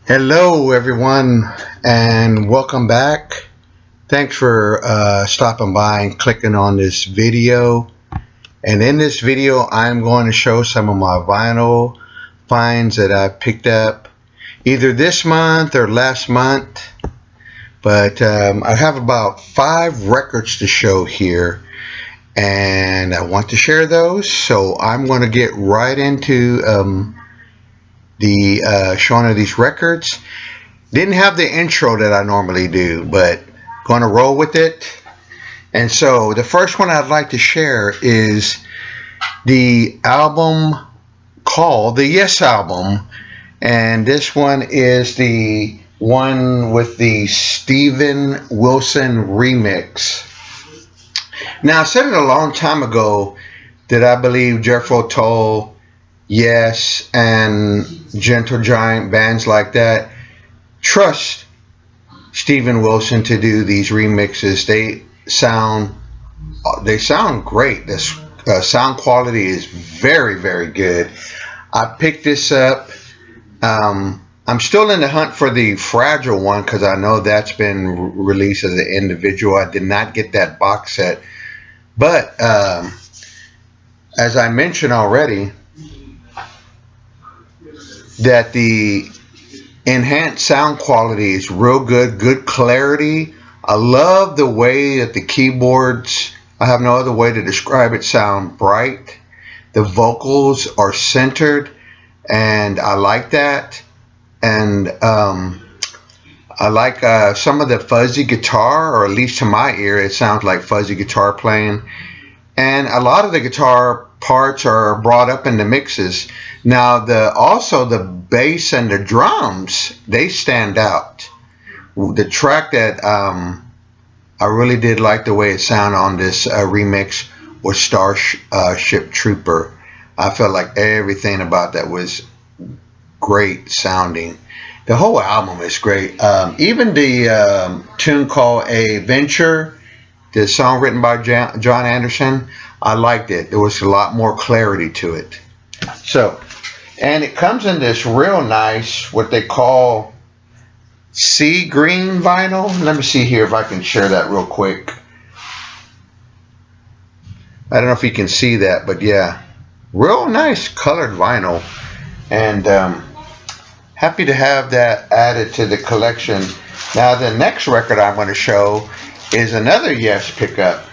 Hello, everyone, and welcome back. Thanks for stopping by and clicking on this video. And in this video, I'm going to show some of my vinyl finds that I picked up either this month or last month. But I have about 5 records to show here, and I want to share those. So I'm going to get right into the showing of these records. Didn't have the intro that I normally do, but going to roll with it. And so the first one I'd like to share is the album called the Yes album, and this one is the one with the Steven Wilson remix. Now, I said it a long time ago that I believe Jethro Tull, Yes, and Gentle Giant, bands like that, trust Steven Wilson to do these remixes. They sound great. The sound quality is very, very good. I picked this up. I'm still in the hunt for the Fragile one because I know that's been released as an individual. I did not get that box set, but as I mentioned already, that the enhanced sound quality is real good, good clarity. I love the way that the keyboards, I have no other way to describe it, sound bright. The vocals are centered, and I like that. And I like some of the fuzzy guitar, or at least to my ear, it sounds like fuzzy guitar playing. And a lot of the guitar parts are brought up in the mixes. Now, also the bass and the drums, they stand out. The track that I really did like the way it sounded on this remix was Starship Trooper. I felt like everything about that was great sounding. The whole album is great. Even the tune called A Venture, the song written by John Anderson, I liked it. There was a lot more clarity to it. So, and it comes in this real nice, what they call sea green vinyl. Let me see here if I can share that real quick. I don't know if you can see that, but yeah, real nice colored vinyl. And happy to have that added to the collection. Now, the next record I'm going to show is another Yes pickup.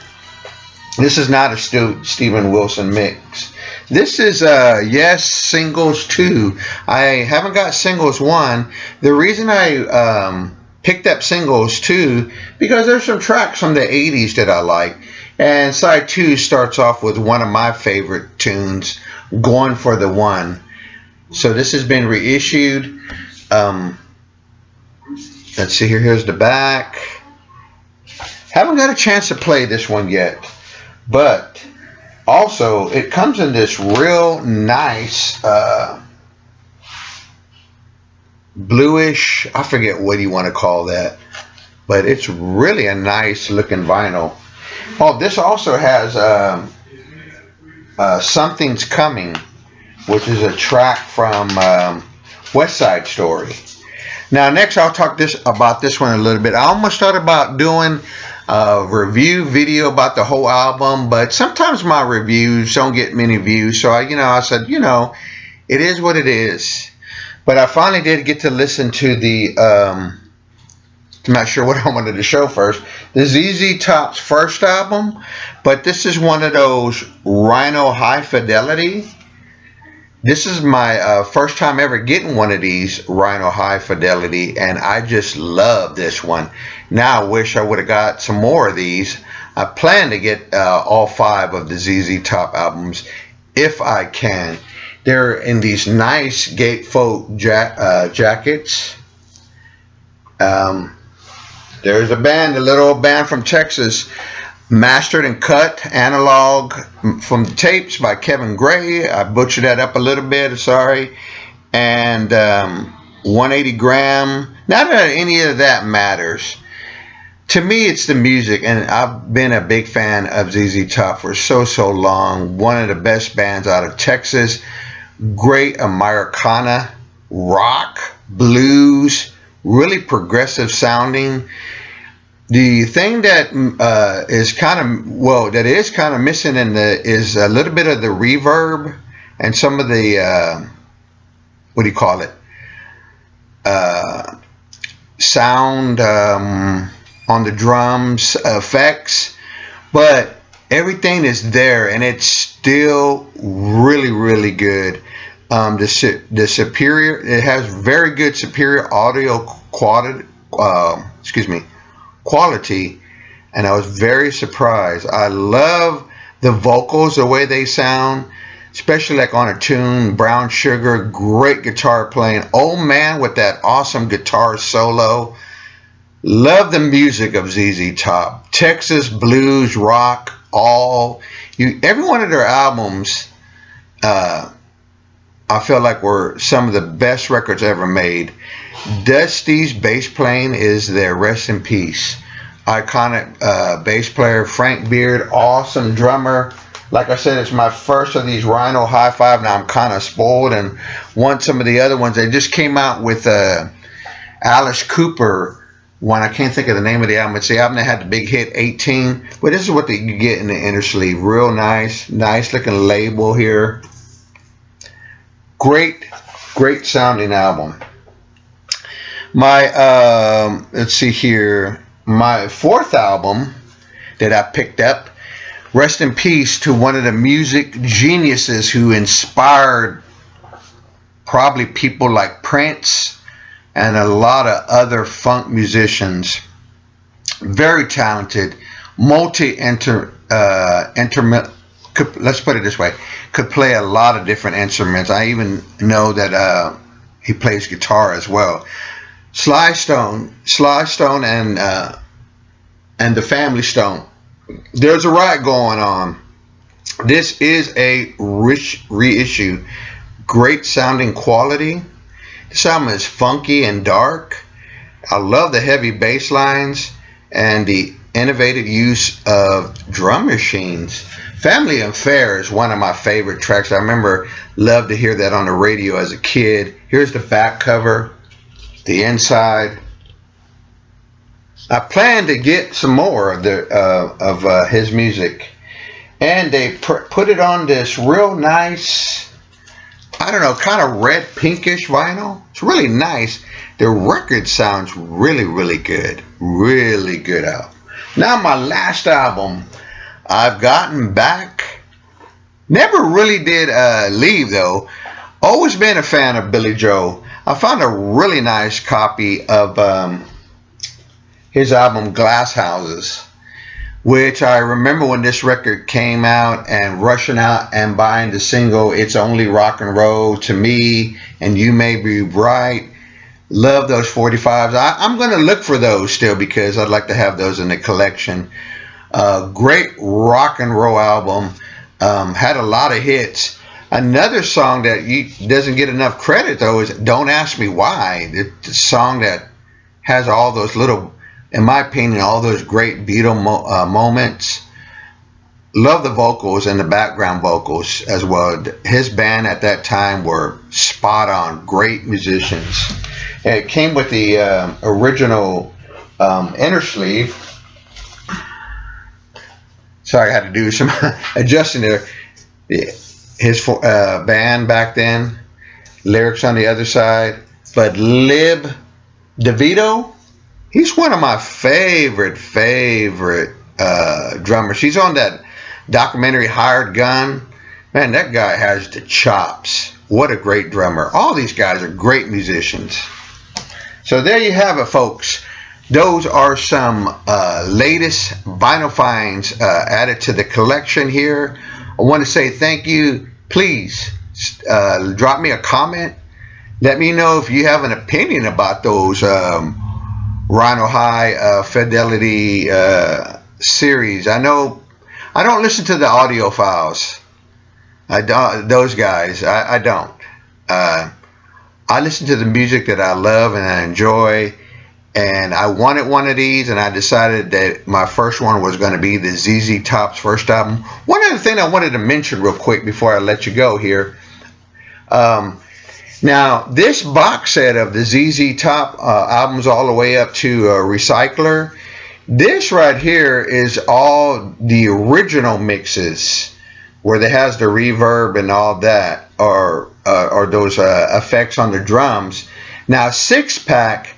This is not a Steven Wilson mix. This is Yes Singles 2. I haven't got Singles 1. The reason I picked up Singles 2, because there's some tracks from the 80s that I like. And side 2 starts off with one of my favorite tunes, Going for the One. So this has been reissued. Let's see here. Here's the back. Haven't got a chance to play this one yet. But also, it comes in this real nice bluish, I forget what you want to call that, but it's really a nice looking vinyl. Oh, this also has Something's Coming, which is a track from West Side Story. Now, next I'll talk about this one a little bit. I almost thought about doing a review video about the whole album, but sometimes my reviews don't get many views, so I said, it is what it is. But I finally did get to listen to the I'm not sure what I wanted to show first, the ZZ Top's first album, but this is one of those Rhino High Fidelity. This is my first time ever getting one of these Rhino High Fidelity, and I just love this one. Now I wish I would have got some more of these. I plan to get all 5 of the ZZ Top albums if I can. They're in these nice gatefold jackets. There's a band, a little old band from Texas, mastered and cut analog from the tapes by Kevin Gray. I butchered that up a little bit, sorry. And 180 gram. Not that any of that matters. To me, it's the music, and I've been a big fan of ZZ Top for so long. One of the best bands out of Texas. Great Americana rock. blues, really progressive sounding. The thing that is kind of missing in the is a little bit of the reverb and some of the what do you call it? Sound on the drums, effects, but everything is there and it's still really, really good. The superior, it has very good superior audio quality. Quality, and I was very surprised. I love the vocals, the way they sound, especially like on a tune, Brown Sugar, great guitar playing. Old Man with that awesome guitar solo. Love the music of ZZ Top. Texas blues, rock, every one of their albums, I feel like were some of the best records ever made. Dusty's bass playing is their rest in peace. Iconic bass player, Frank Beard, awesome drummer. Like I said, it's my first of these Rhino High Five. Now I'm kind of spoiled and want some of the other ones. They just came out with Alice Cooper one. I can't think of the name of the album. It's the album that had the big hit 18. But this is what you get in the inner sleeve. Real nice looking label here. Great sounding album. My let's see here, my fourth album that I picked up, rest in peace to one of the music geniuses who inspired probably people like Prince and a lot of other funk musicians. Very talented, let's put it this way, could play a lot of different instruments. I even know that he plays guitar as well. Sly Stone and the Family Stone. There's a riot going on. This is a rich reissue. Great sounding quality. This album is funky and dark. I love the heavy bass lines and the innovative use of drum machines. Family Affair is one of my favorite tracks. I remember loved to hear that on the radio as a kid. Here's the back cover. The inside. I plan to get some more of his music, and they put it on this real nice, I don't know, kind of red pinkish vinyl. It's really nice. The record sounds really, really good. Really good album. Now my last album, I've gotten back. Never really did leave though. Always been a fan of Billy Joel. I found a really nice copy of his album Glass Houses, which I remember when this record came out and rushing out and buying the single It's Only Rock and Roll to Me and You May Be Right. Love those 45s. I'm going to look for those still because I'd like to have those in the collection. Great rock and roll album. Had a lot of hits. Another song that doesn't get enough credit though is Don't Ask Me Why. It's a song that has all those little, in my opinion, all those great Beatle moments. Love the vocals and the background vocals as well. His band at that time were spot on, great musicians. And it came with the original inner sleeve. Sorry, I had to do some adjusting there. His band back then, lyrics on the other side. But Lib DeVito, he's one of my favorite drummers. He's on that documentary Hired Gun. Man, that guy has the chops. What a great drummer. All these guys are great musicians. So there you have it, folks. Those are some latest vinyl finds added to the collection here. I want to say thank you. Please drop me a comment. Let me know if you have an opinion about those Rhino High Fidelity series. I know I don't listen to the audio files. I don't. Those guys, I don't. I listen to the music that I love and I enjoy. And I wanted one of these, and I decided that my first one was going to be the ZZ Top's first album. One other thing I wanted to mention real quick before I let you go here. Now Now, this box set of the ZZ Top albums all the way up to Recycler, this right here is all the original mixes where it has the reverb and all that, or those effects on the drums. Now, Six Pack,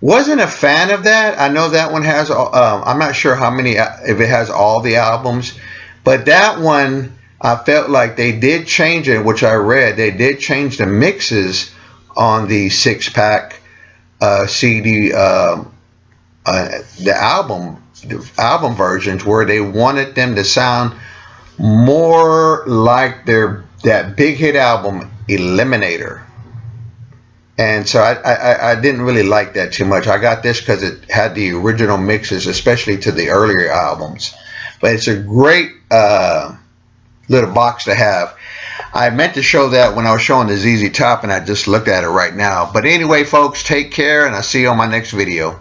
wasn't a fan of that. I know that one has, I'm not sure how many, if it has all the albums, but that one, I felt like they did change it, which I read, they did change the mixes on the Six Pack CD, the album versions, where they wanted them to sound more like that big hit album Eliminator. And so I didn't really like that too much. I got this because it had the original mixes, especially to the earlier albums. But it's a great little box to have. I meant to show that when I was showing the ZZ Top, and I just looked at it right now. But anyway, folks, take care, and I'll see you on my next video.